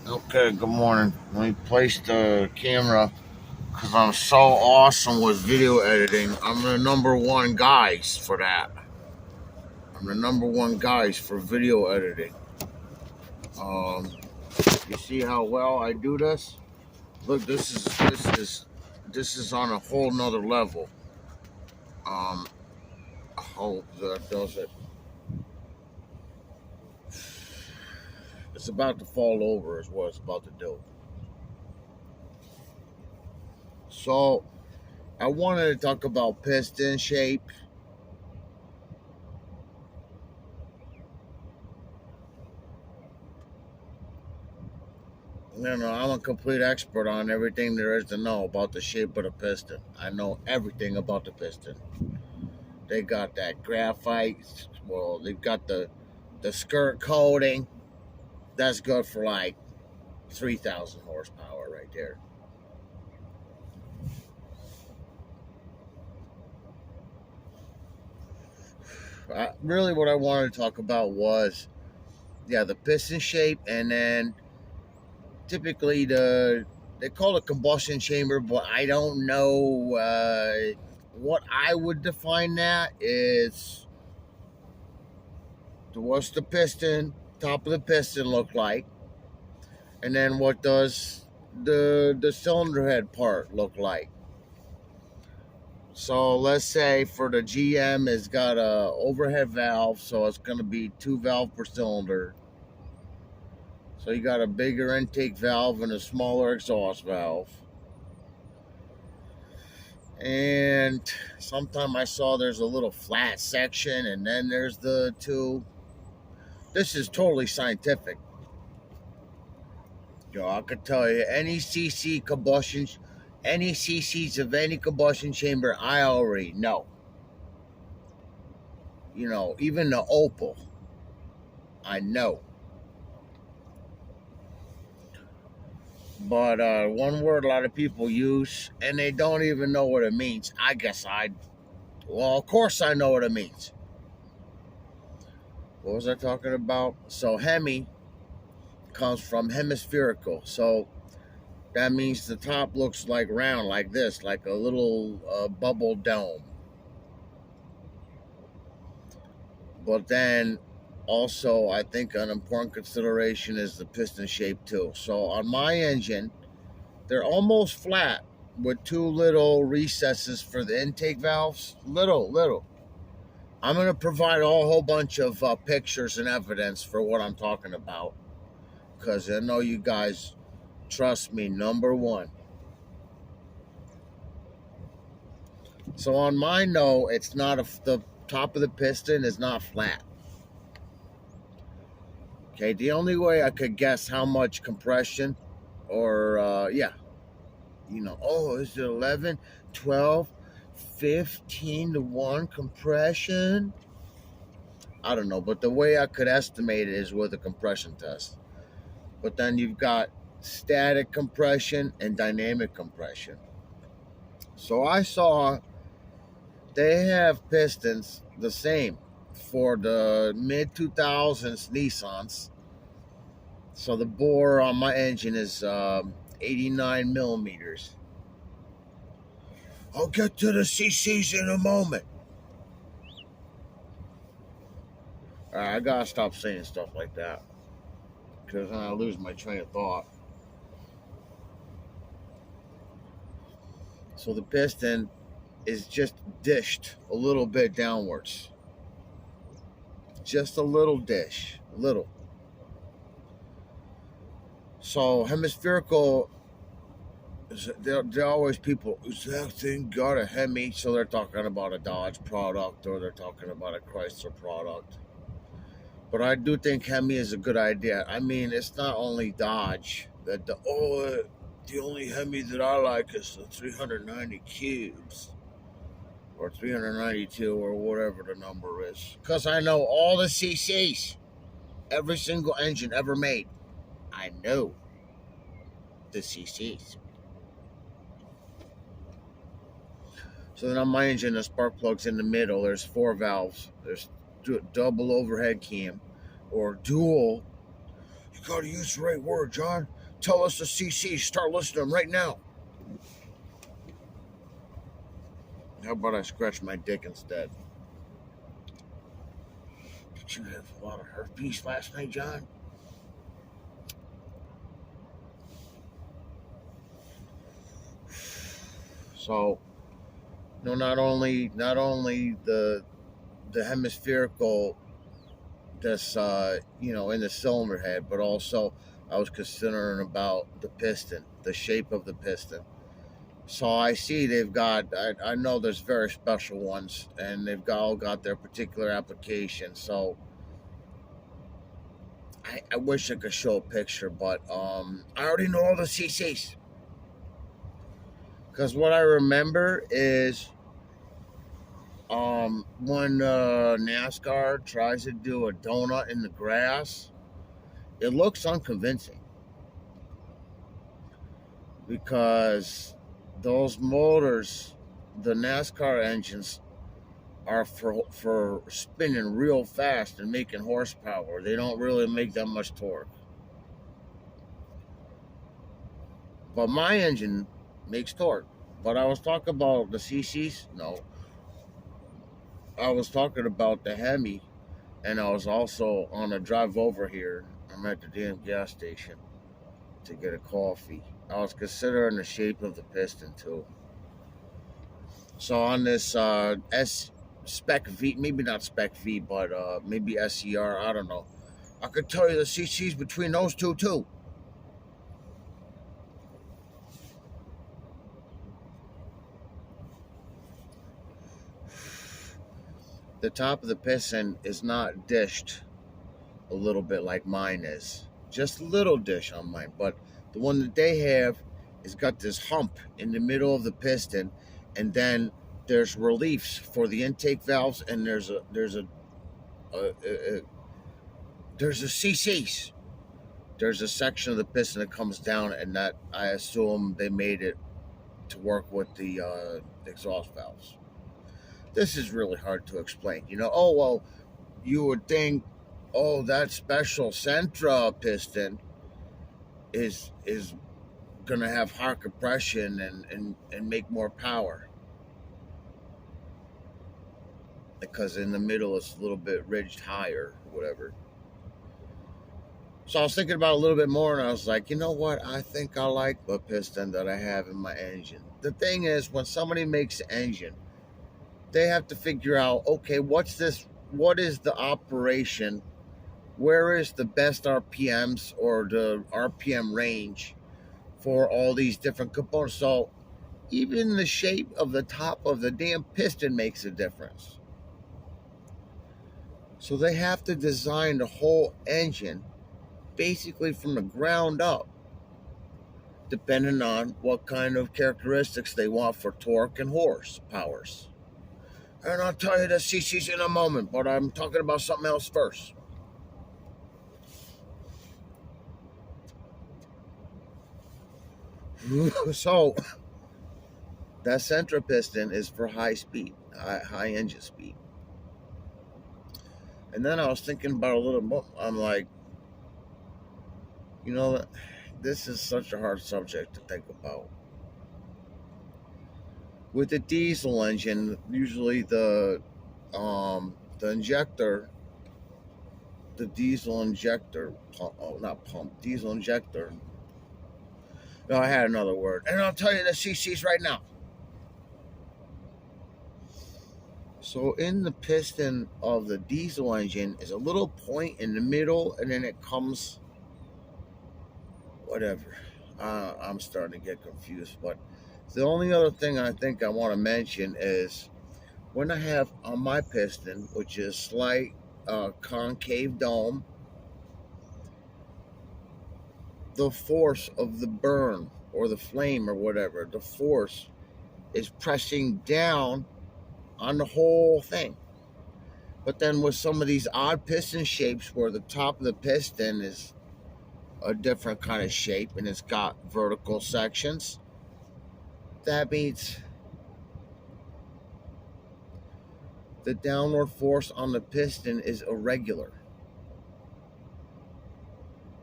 Okay, good morning. Let me place the camera because I'm so awesome with video editing. I'm the number one guys for that. I'm the number one guys for video editing. Um, you see how well I do this? Look, this is on a whole nother level. I hope that does it. It's about to fall over, is what it's about to do. So, I wanted to talk about piston shape. I'm a complete expert on everything there is to know about the shape of the piston. I know everything about the piston. They got that graphite. Well, they've got the skirt coating. That's good for like 3,000 horsepower right there. Really, what I wanted to talk about was, yeah, the piston shape, and then typically they call it combustion chamber, but I don't know what I would define that is. What's the piston, top of the piston look like, and then what does the cylinder head part look like? So let's say for the GM, it's got a overhead valve, so it's going to be 2 valve per cylinder. So you got a bigger intake valve and a smaller exhaust valve. And sometime I saw there's a little flat section, and then there's the two. This is totally scientific. I could tell you any CCs of any combustion chamber, I already know. Even the Opal, I know. But one word a lot of people use, and they don't even know what it means. Well, of course I know what it means. What was I talking about? So Hemi comes from hemispherical. So that means the top looks like round, like this, like a little bubble dome. But then also, I think an important consideration is the piston shape too. So on my engine, they're almost flat with two little recesses for the intake valves. Little. I'm going to provide a whole bunch of pictures and evidence for what I'm talking about because I know you guys trust me, number one. So on my no, it's not the top of the piston is not flat. Okay, the only way I could guess how much compression or, is it 11, 12, 15 to 1 compression? I don't know, but the way I could estimate it is with a compression test. But then you've got static compression and dynamic compression. So I saw they have pistons the same for the mid 2000s Nissans. So the bore on my engine is 89 millimeters. I'll get to the CCs in a moment. I gotta stop saying stuff like that because then I lose my train of thought. So the piston is just dished a little bit downwards. Just a little dish. Little. So hemispherical, they're always people, is that thing got a Hemi? So they're talking about a Dodge product or they're talking about a Chrysler product. But I do think Hemi is a good idea. I mean, it's not only Dodge. The only Hemi that I like is the 390 cubes. Or 392 or whatever the number is. Because I know all the CCs. Every single engine ever made. I know the CCs. So then on my engine, the spark plug's in the middle. There's 4 valves. There's double overhead cam or dual. You gotta use the right word, John. Tell us the CC. Start listening to them right now. How about I scratch my dick instead? Did you have a lot of herpes last night, John? So, not only the hemispherical that's in the cylinder head, but also I was considering about the piston, the shape of the piston. So I see they've got. I know there's very special ones, and they've all got their particular application. So I wish I could show a picture, but I already know all the CCs. Because what I remember is when NASCAR tries to do a donut in the grass, it looks unconvincing because those motors, the NASCAR engines, are for spinning real fast and making horsepower. They don't really make that much torque. But my engine makes torque. But I was talking about the CCs? No. I was talking about the Hemi, and I was also on a drive over here. I'm at the damn gas station to get a coffee. I was considering the shape of the piston too. So on this spec V, maybe not spec V, but maybe SCR, I don't know. I could tell you the CCs between those two too. The top of the piston is not dished a little bit like mine is. Just a little dish on mine, but the one that they have has got this hump in the middle of the piston, and then there's reliefs for the intake valves, and there's a CCs. There's a section of the piston that comes down, and that I assume they made it to work with the exhaust valves. This is really hard to explain. Oh well, you would think, oh, that special Sentra piston is gonna have higher compression and make more power because in the middle it's a little bit ridged higher, or whatever. So I was thinking about it a little bit more, and I was like, you know what? I think I like the piston that I have in my engine. The thing is, when somebody makes an engine, they have to figure out, okay, what's this? What is the operation? Where is the best RPMs or the RPM range for all these different components? So even the shape of the top of the damn piston makes a difference. So they have to design the whole engine basically from the ground up, depending on what kind of characteristics they want for torque and horse powers. And I'll tell you the CCs in a moment, but I'm talking about something else first. So that center piston is for high speed, high engine speed. And then I was thinking about a little more. I'm like, this is such a hard subject to think about. With the diesel engine, usually the injector, the diesel injector pump, not pump, diesel injector. No, I had another word, and I'll tell you the CCs right now. So in the piston of the diesel engine is a little point in the middle, and then it comes, whatever. I'm starting to get confused, but the only other thing I think I want to mention is when I have on my piston, which is slight concave dome, the force of the burn or the flame or whatever, the force is pressing down on the whole thing. But then with some of these odd piston shapes where the top of the piston is a different kind of shape and it's got vertical sections, that means the downward force on the piston is irregular.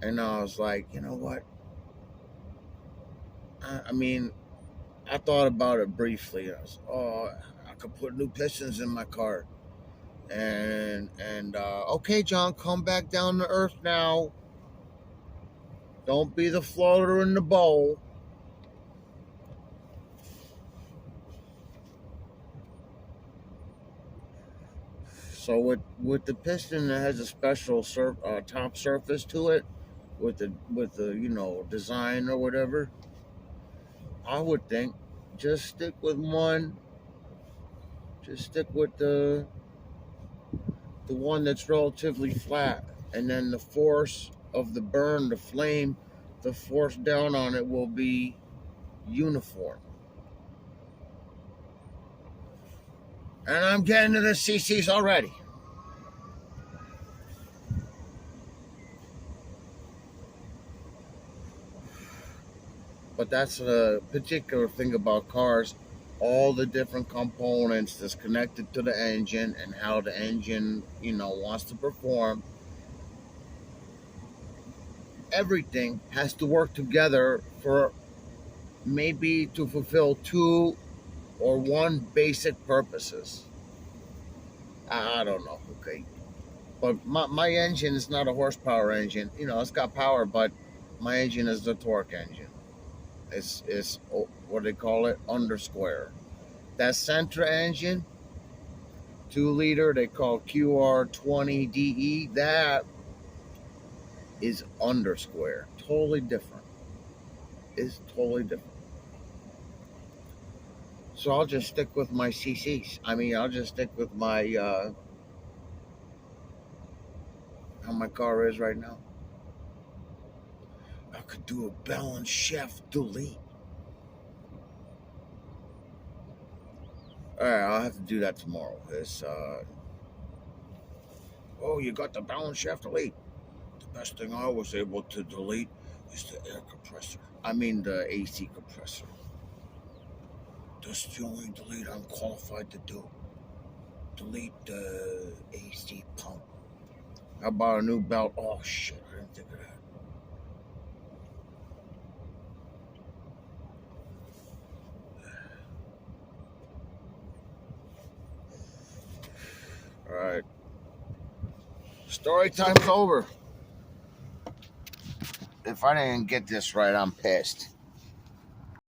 And I was like, you know what? I mean, I thought about it briefly. I was, oh, I could put new pistons in my car. And okay, John, come back down to earth now. Don't be the floater in the bowl. So with the piston that has a special top surface to it, with the design or whatever, I would think just stick with one. Just stick with the one that's relatively flat, and then the force of the burn, the flame, the force down on it will be uniform. And I'm getting to the CCs already. But that's the particular thing about cars. All the different components that's connected to the engine and how the engine, wants to perform. Everything has to work together for maybe to fulfill two or one basic purposes. I don't know. Okay. But my engine is not a horsepower engine. It's got power, but my engine is the torque engine. It's what they call it, undersquare. That Sentra engine, 2 liter, they call QR20DE. That is undersquare. Totally different. It's totally different. So I'll just stick with my CCs. I mean, I'll just stick with my how my car is right now. I could do a balance shaft delete. All right, I'll have to do that tomorrow. Oh, you got the balance shaft delete. The best thing I was able to delete is the air compressor. I mean the AC compressor. That's the only delete I'm qualified to do. Delete the AC pump. How about a new belt? Oh shit, I didn't think of that. All right, story time's over. If I didn't get this right, I'm pissed.